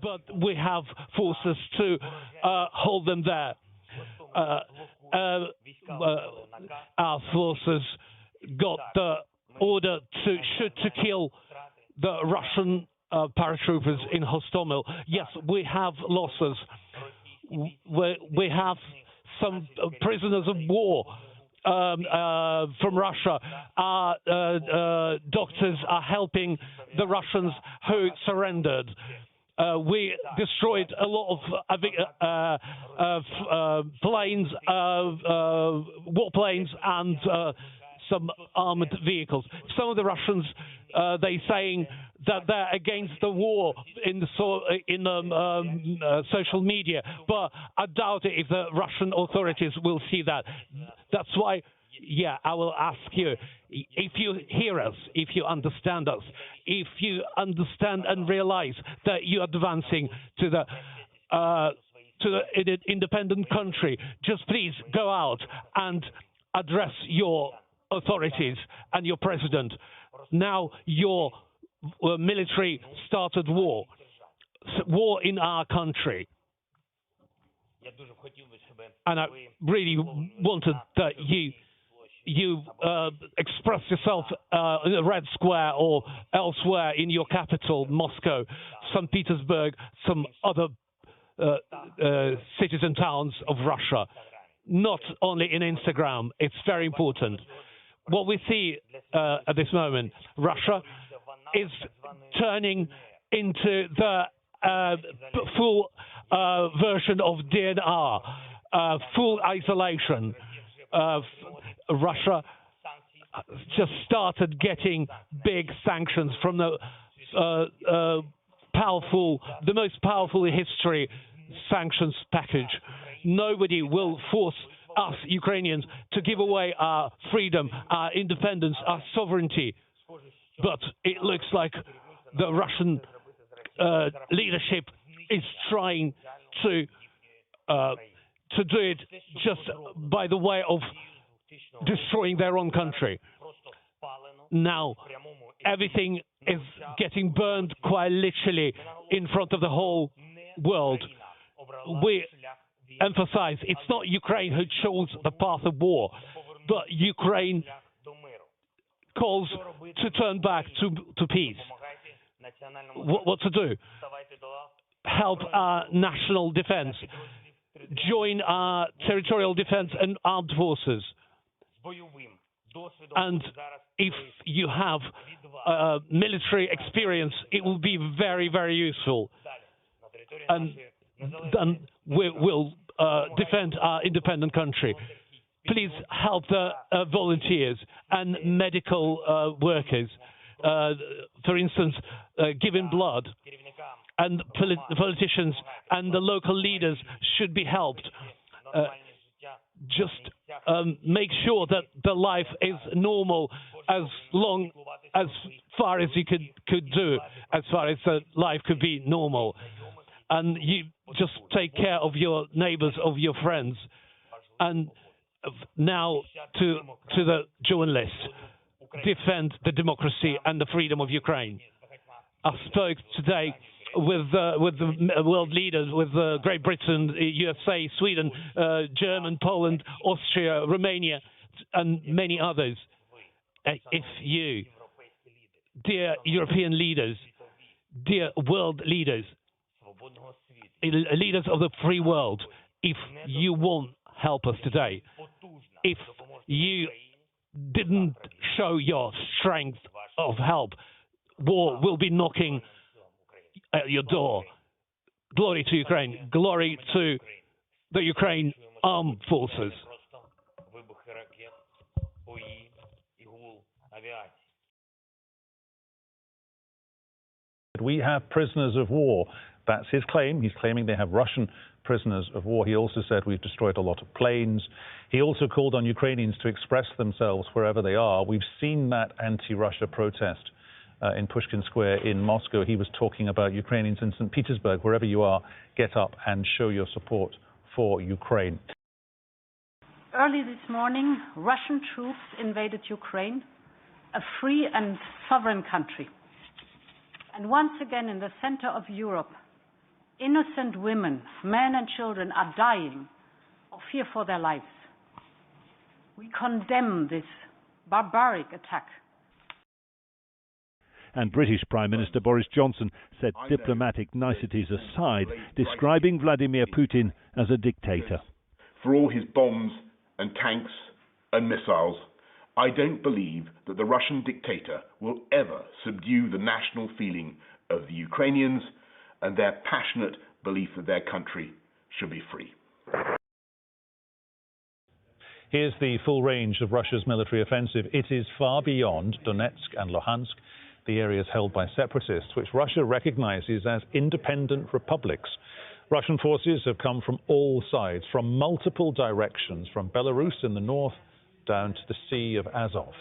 but we have forces to hold them there. Our forces got the order to shoot to kill the Russian paratroopers in Hostomel. Yes, we have losses. We have some prisoners of war from Russia. Our doctors are helping the Russians who surrendered. We destroyed a lot of planes, warplanes, and some armored vehicles. Some of the Russians, they saying that they're against the war in social media, but I doubt it if the Russian authorities will see that. That's why, yeah, I will ask you, if you hear us, if you understand us, if you understand and realize that you're advancing to the independent country, just please go out and address your authorities and your president. Now your military started war in our country. And I really wanted that you express yourself in the Red Square or elsewhere in your capital, Moscow, St. Petersburg, some other cities and towns of Russia. Not only in Instagram. It's very important. What we see at this moment, Russia is turning into the full version of DNR, full isolation. Russia just started getting big sanctions from the most powerful in history sanctions package. Nobody will force us, Ukrainians, to give away our freedom, our independence, our sovereignty. But it looks like the Russian leadership is trying to do it just by the way of destroying their own country. Now, everything is getting burned quite literally in front of the whole world. We emphasize it's not Ukraine who chose the path of war, but Ukraine calls to turn back to peace. What to do? Help our national defense. Join our territorial defense and armed forces. And if you have military experience, it will be very, very useful. And then we will defend our independent country. Please help the volunteers and medical workers. For instance, giving blood. And politicians and the local leaders should be helped. Just make sure that the life is normal as far as you could do, as far as the life could be normal. And you just take care of your neighbors, of your friends. And now to the journalists, defend the democracy and the freedom of Ukraine. I spoke today with the world leaders, with Great Britain, USA, Sweden, Germany, Poland, Austria, Romania, and many others. If you, dear European leaders, dear world leaders, leaders of the free world, if you won't help us today, if you didn't show your strength of help, war will be knocking at your door. Glory to Ukraine. Glory to the Ukraine armed forces. We have prisoners of war. That's his claim. He's claiming they have Russian prisoners of war. He also said we've destroyed a lot of planes. He also called on Ukrainians to express themselves wherever they are. We've seen that anti-Russia protest in Pushkin Square in Moscow. He was talking about Ukrainians in St. Petersburg. Wherever you are, get up and show your support for Ukraine. Early this morning, Russian troops invaded Ukraine, a free and sovereign country. And once again, in the center of Europe, Innocent women, men and children are dying of fear for their lives. We condemn this barbaric attack. And British Prime Minister Boris Johnson said diplomatic niceties aside, describing Vladimir Putin as a dictator. For all his bombs and tanks and missiles, I don't believe that the Russian dictator will ever subdue the national feeling of the Ukrainians and their passionate belief that their country should be free. Here's the full range of Russia's military offensive. It is far beyond Donetsk and Luhansk, the areas held by separatists, which Russia recognizes as independent republics. Russian forces have come from all sides, from multiple directions, from Belarus in the north down to the Sea of Azov.